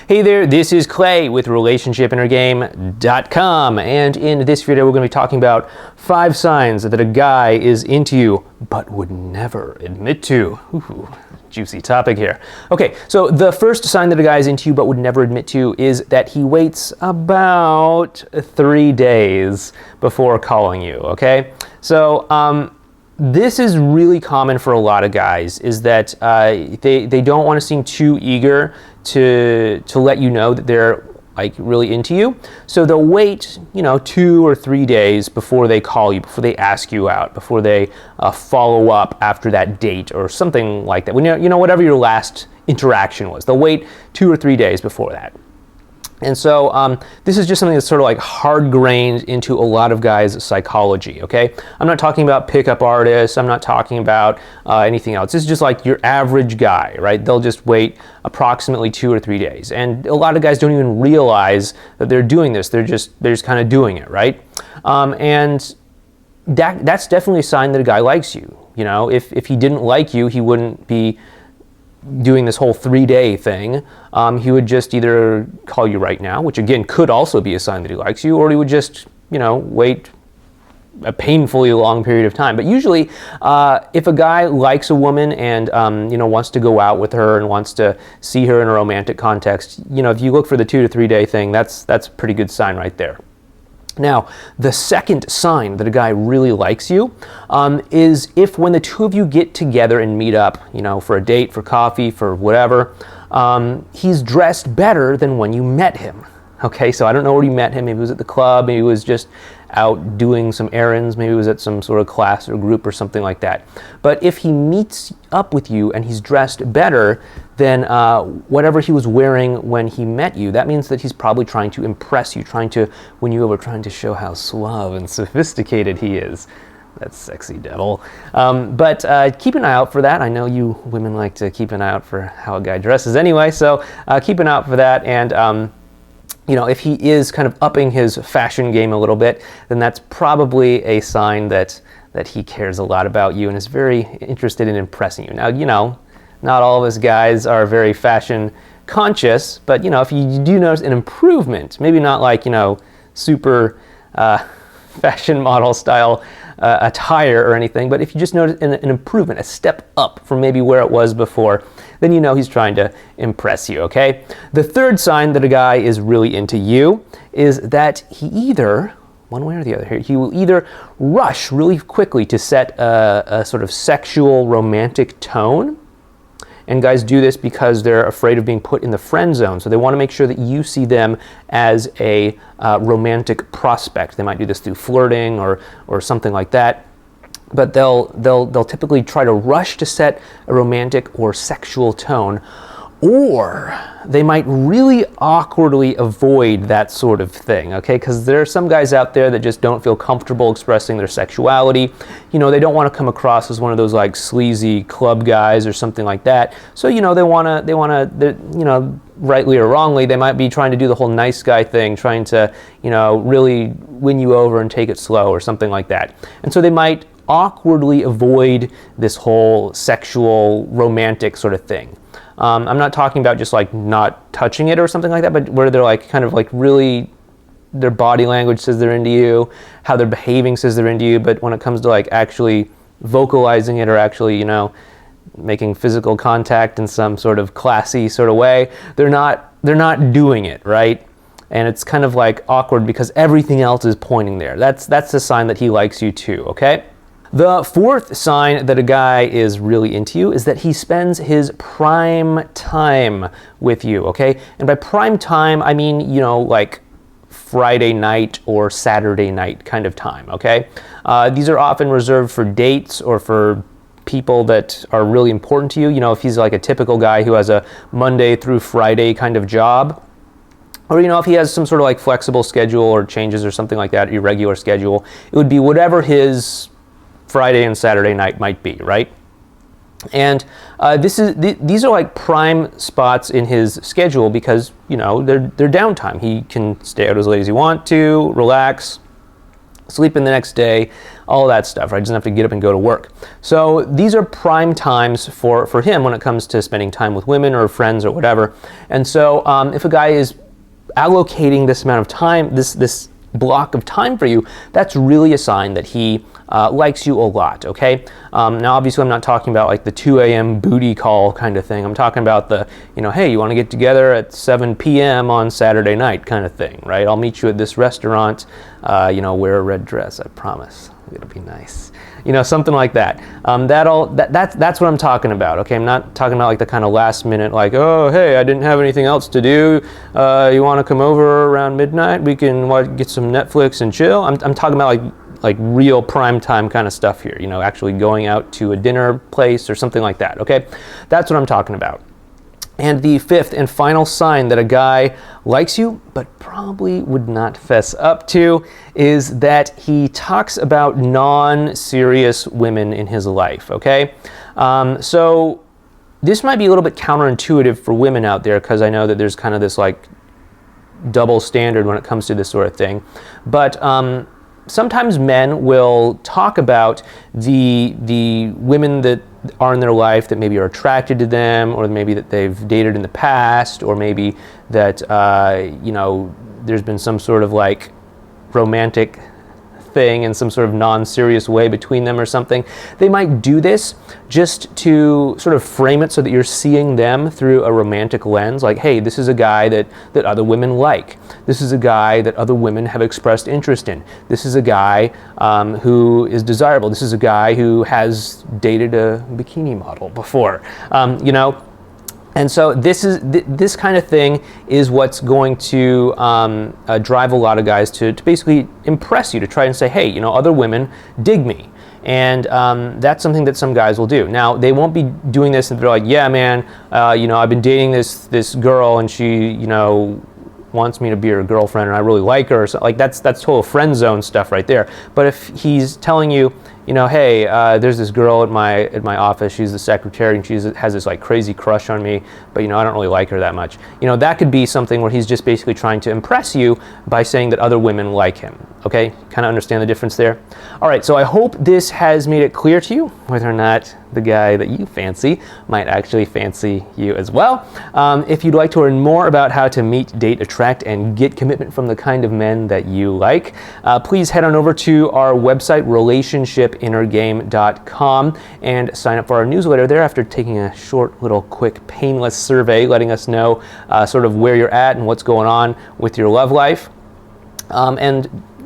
Hey there, this is Clay with RelationshipInnerGame.com, and in this video we're going to be talking about 5 signs that a guy is into you but would never admit to. Ooh, juicy topic here. Okay, so the first sign that a guy is into you but would never admit to is that he waits about 3 days before calling you, okay? So, this is really common for a lot of guys, is that they don't want to seem too eager to let you know that they're like really into you. So they'll wait, 2 or 3 days before they call you, before they ask you out, before they follow up after that date or something like that. When whatever your last interaction was, they'll wait 2 or 3 days before that. And so this is just something that's sort of like hard-grained into a lot of guys' psychology, okay? I'm not talking about pickup artists. I'm not talking about anything else. This is just like your average guy, right? They'll just wait approximately 2 or 3 days. And a lot of guys don't even realize that they're doing this. They're just kind of doing it, right? And that's definitely a sign that a guy likes you. If he didn't like you, he wouldn't be doing this whole 3-day thing. He would just either call you right now, which again could also be a sign that he likes you, or he would just, wait a painfully long period of time. But usually, if a guy likes a woman and, wants to go out with her and wants to see her in a romantic context, if you look for the 2 to 3 day thing, that's a pretty good sign right there. Now, the second sign that a guy really likes you is if when the two of you get together and meet up, for a date, for coffee, for whatever, he's dressed better than when you met him. Okay, so I don't know where you met him. Maybe he was at the club, maybe he was just out doing some errands, maybe he was at some sort of class or group or something like that. But if he meets up with you and he's dressed better than whatever he was wearing when he met you, that means that he's probably trying to impress you, trying to win you over, trying to show how suave and sophisticated he is. That sexy devil. But keep an eye out for that. I know you women like to keep an eye out for how a guy dresses anyway, so keep an eye out for that. And if he is kind of upping his fashion game a little bit, then that's probably a sign that he cares a lot about you and is very interested in impressing you. Now, not all of us guys are very fashion conscious, but, if you do notice an improvement, maybe not like, super fashion model style attire or anything, but if you just notice an improvement, a step up from maybe where it was before, then he's trying to impress you, okay? The third sign that a guy is really into you is that he either, one way or the other here, he will either rush really quickly to set a sort of sexual romantic tone. And guys do this because they're afraid of being put in the friend zone. So they want to make sure that you see them as a romantic prospect. They might do this through flirting or something like that. But they'll typically try to rush to set a romantic or sexual tone, or they might really awkwardly avoid that sort of thing, okay? Because there are some guys out there that just don't feel comfortable expressing their sexuality. They don't want to come across as one of those like sleazy club guys or something like that. So, they want to, rightly or wrongly, they might be trying to do the whole nice guy thing, trying to, really win you over and take it slow or something like that. And so they might awkwardly avoid this whole sexual romantic sort of thing. I'm not talking about just like not touching it or something like that, but where they're like kind of like really, their body language says they're into you, how they're behaving says they're into you, but when it comes to like actually vocalizing it or actually, making physical contact in some sort of classy sort of way, they're not doing it, right? And it's kind of like awkward because everything else is pointing there. That's a sign that he likes you too, okay? The fourth sign that a guy is really into you is that he spends his prime time with you, okay? And by prime time, I mean, like Friday night or Saturday night kind of time, okay? These are often reserved for dates or for people that are really important to you. If he's like a typical guy who has a Monday through Friday kind of job, or, if he has some sort of like flexible schedule or changes or something like that, irregular schedule, it would be whatever his Friday and Saturday night might be, right? And these are like prime spots in his schedule because, they're downtime. He can stay out as late as he wants to, relax, sleep in the next day, all that stuff, right? He doesn't have to get up and go to work. So these are prime times for him when it comes to spending time with women or friends or whatever. And so if a guy is allocating this amount of time, this block of time for you, that's really a sign that he likes you a lot, okay? Now, obviously, I'm not talking about like the 2 a.m. booty call kind of thing. I'm talking about the, hey, you want to get together at 7 p.m. on Saturday night kind of thing, right? I'll meet you at this restaurant, wear a red dress, I promise. It'll be nice. Something like that. That's what I'm talking about, okay? I'm not talking about like the kind of last minute, like, oh, hey, I didn't have anything else to do. You want to come over around midnight? We can get some Netflix and chill. I'm talking about like real prime time kind of stuff here, actually going out to a dinner place or something like that, okay? That's what I'm talking about. And the fifth and final sign that a guy likes you, but probably would not fess up to, is that he talks about non-serious women in his life, okay? So this might be a little bit counterintuitive for women out there, because I know that there's kind of this like double standard when it comes to this sort of thing. But sometimes men will talk about the women that are in their life that maybe are attracted to them, or maybe that they've dated in the past, or maybe that there's been some sort of like romantic thing in some sort of non-serious way between them or something. They might do this just to sort of frame it so that you're seeing them through a romantic lens, like, hey, this is a guy that other women like. This is a guy that other women have expressed interest in. This is a guy who is desirable. This is a guy who has dated a bikini model before, And so this kind of thing is what's going to drive a lot of guys to basically impress you, to try and say, hey, other women dig me. And that's something that some guys will do. Now, they won't be doing this and they're like, yeah, man, I've been dating this girl and she, wants me to be her girlfriend and I really like her. So, like, that's total friend zone stuff right there. But if he's telling you, hey, there's this girl at my office, she's the secretary, and she has this like crazy crush on me, but I don't really like her that much. That could be something where he's just basically trying to impress you by saying that other women like him. Okay, kind of understand the difference there? All right, so I hope this has made it clear to you whether or not the guy that you fancy might actually fancy you as well. If you'd like to learn more about how to meet, date, attract, and get commitment from the kind of men that you like, please head on over to our website, relationshipinnergame.com, and sign up for our newsletter there after taking a short, little, quick, painless survey, letting us know sort of where you're at and what's going on with your love life.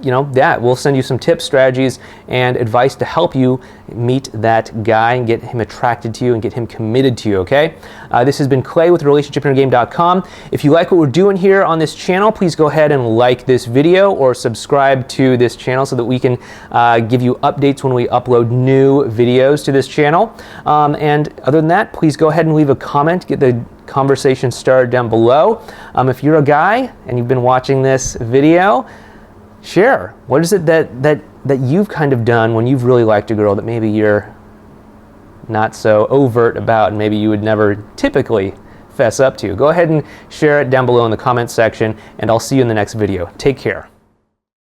We'll send you some tips, strategies, and advice to help you meet that guy and get him attracted to you and get him committed to you, okay? This has been Clay with RelationshipInnerGame.com. If you like what we're doing here on this channel, please go ahead and like this video or subscribe to this channel so that we can give you updates when we upload new videos to this channel. And other than that, please go ahead and leave a comment, get the conversation started down below. If you're a guy and you've been watching this video, share. What is it that you've kind of done when you've really liked a girl that maybe you're not so overt about and maybe you would never typically fess up to? Go ahead and share it down below in the comments section, and I'll see you in the next video. Take care.